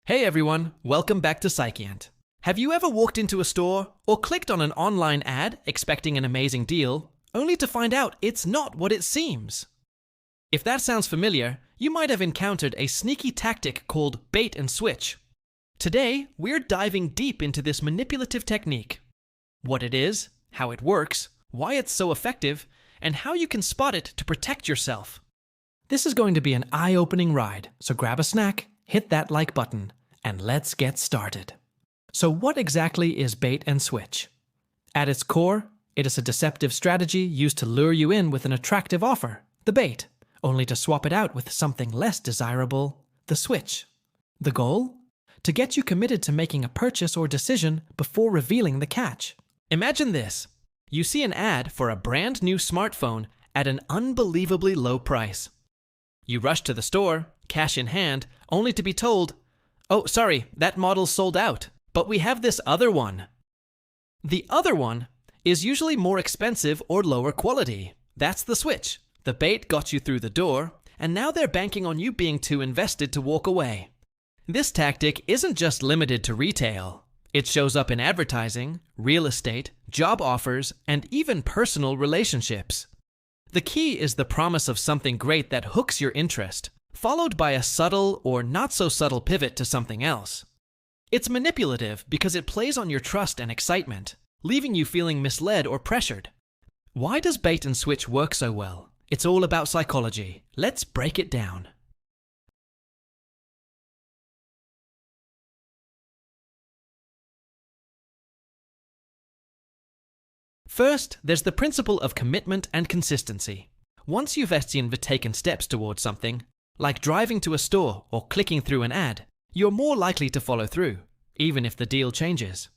Hey everyone, welcome back to PSYCHIANT. Have you ever walked into a store or clicked on an online ad expecting an amazing deal, only to find out it's not what it seems? If that sounds familiar, you might have encountered a sneaky tactic called bait and switch. Today, we're diving deep into this manipulative technique. What it is, how it works, why it's so effective, and how you can spot it to protect yourself. This is going to be an eye-opening ride, so grab a snack, hit that like button, and let's get started. So what exactly is bait and switch? At its core, it is a deceptive strategy used to lure you in with an attractive offer, the bait, only to swap it out with something less desirable, the switch. The goal? To get you committed to making a purchase or decision before revealing the catch. Imagine this. You see an ad for a brand new smartphone at an unbelievably low price. You rush to the store, cash in hand, only to be told, "Oh, sorry, that model's sold out, but we have this other one." The other one is usually more expensive or lower quality. That's the switch. The bait got you through the door, and now they're banking on you being too invested to walk away. This tactic isn't just limited to retail. It shows up in advertising, real estate, job offers, and even personal relationships. The key is the promise of something great that hooks your interest, followed by a subtle or not so subtle pivot to something else. It's manipulative because it plays on your trust and excitement, leaving you feeling misled or pressured. Why does bait and switch work so well? It's all about psychology. Let's break it down. First, there's the principle of commitment and consistency. Once you've taken steps towards something, like driving to a store or clicking through an ad, you're more likely to follow through, even if the deal changes.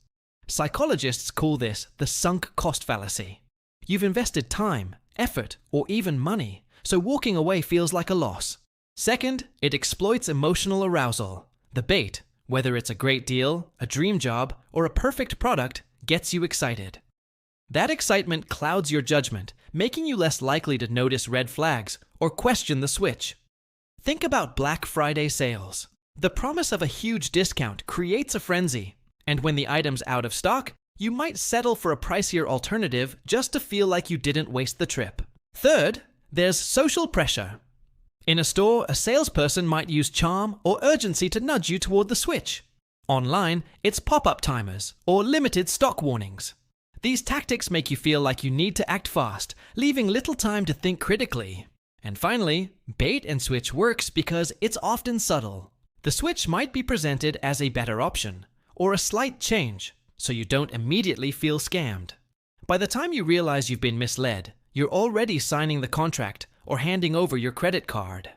Psychologists call this the sunk cost fallacy. You've invested time, effort, or even money, so walking away feels like a loss. Second, it exploits emotional arousal. The bait, whether it's a great deal, a dream job, or a perfect product, gets you excited. That excitement clouds your judgment, making you less likely to notice red flags or question the switch. Think about Black Friday sales. The promise of a huge discount creates a frenzy, and when the item's out of stock, you might settle for a pricier alternative just to feel like you didn't waste the trip. Third, there's social pressure. In a store, a salesperson might use charm or urgency to nudge you toward the switch. Online, it's pop-up timers or limited stock warnings. These tactics make you feel like you need to act fast, leaving little time to think critically. And finally, bait and switch works because it's often subtle. The switch might be presented as a better option, or a slight change, so you don't immediately feel scammed. By the time you realize you've been misled, you're already signing the contract or handing over your credit card.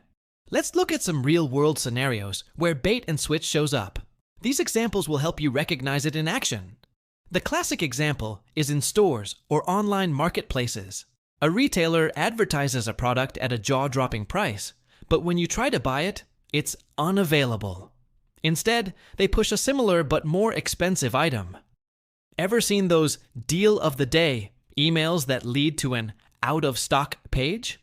Let's look at some real-world scenarios where bait and switch shows up. These examples will help you recognize it in action. The classic example is in stores or online marketplaces. A retailer advertises a product at a jaw-dropping price, but when you try to buy it, it's unavailable. Instead, they push a similar but more expensive item. Ever seen those deal of the day emails that lead to an out-of-stock page?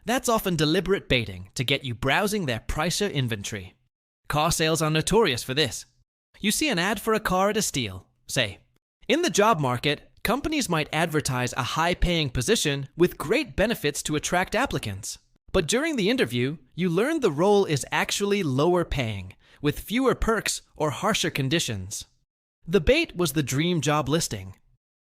That's often deliberate baiting to get you browsing their pricier inventory. Car sales are notorious for this. You see an ad for a car at a steal, say. In the job market, companies might advertise a high-paying position with great benefits to attract applicants. But during the interview, you learn the role is actually lower paying, with fewer perks or harsher conditions. The bait was the dream job listing.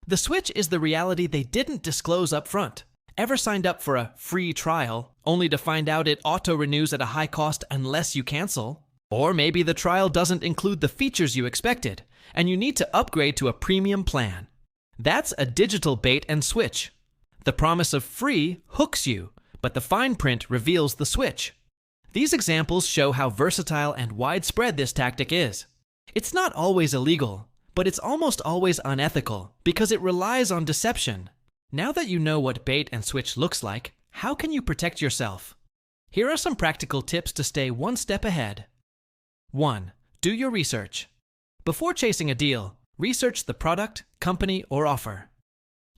The switch is the reality they didn't disclose up front. Ever signed up for a free trial, only to find out it auto-renews at a high cost unless you cancel? Or maybe the trial doesn't include the features you expected, and you need to upgrade to a premium plan. That's a digital bait and switch. The promise of free hooks you, but the fine print reveals the switch. These examples show how versatile and widespread this tactic is. It's not always illegal, but it's almost always unethical because it relies on deception. Now that you know what bait and switch looks like, how can you protect yourself? Here are some practical tips to stay one step ahead. 1. Do your research. Before chasing a deal, research the product, company, or offer.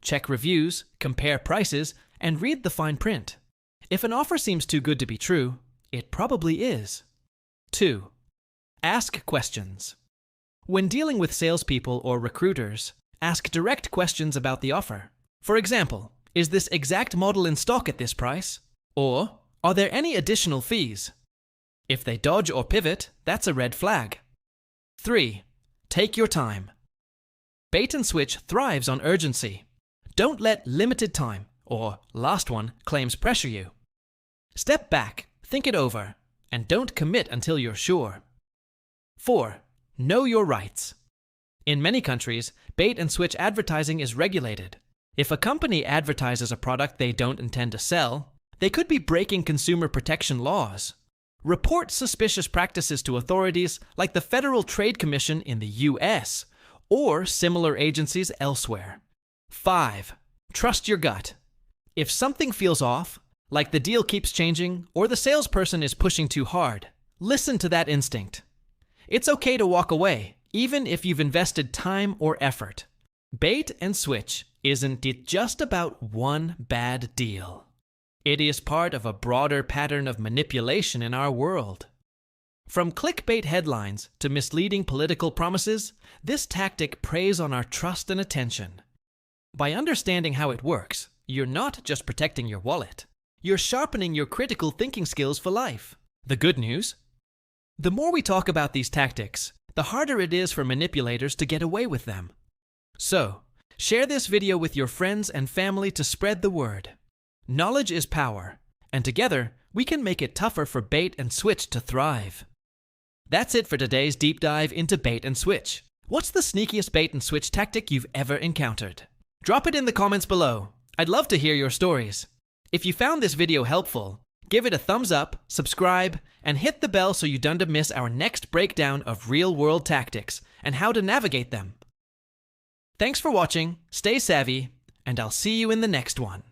Check reviews, compare prices, and read the fine print. If an offer seems too good to be true, it probably is. 2. Ask questions. When dealing with salespeople or recruiters, ask direct questions about the offer. For example, is this exact model in stock at this price? Or, are there any additional fees? If they dodge or pivot, that's a red flag. 3. Take your time. Bait and switch thrives on urgency. Don't let limited time, or last one, claims pressure you. Step back, think it over, and don't commit until you're sure. 4. Know your rights. In many countries, bait and switch advertising is regulated. If a company advertises a product they don't intend to sell, they could be breaking consumer protection laws. Report suspicious practices to authorities like the Federal Trade Commission in the US or similar agencies elsewhere. 5. Trust your gut. If something feels off, like the deal keeps changing or the salesperson is pushing too hard, listen to that instinct. It's okay to walk away, even if you've invested time or effort. Bait and switch isn't it just about one bad deal. It is part of a broader pattern of manipulation in our world. From clickbait headlines to misleading political promises, this tactic preys on our trust and attention. By understanding how it works, you're not just protecting your wallet. You're sharpening your critical thinking skills for life. The good news? The more we talk about these tactics, the harder it is for manipulators to get away with them. So, share this video with your friends and family to spread the word. Knowledge is power, and together we can make it tougher for bait and switch to thrive. That's it for today's deep dive into bait and switch. What's the sneakiest bait and switch tactic you've ever encountered? Drop it in the comments below. I'd love to hear your stories. If you found this video helpful, give it a thumbs up, subscribe, and hit the bell so you don't miss our next breakdown of real-world tactics and how to navigate them. Thanks for watching, stay savvy, and I'll see you in the next one.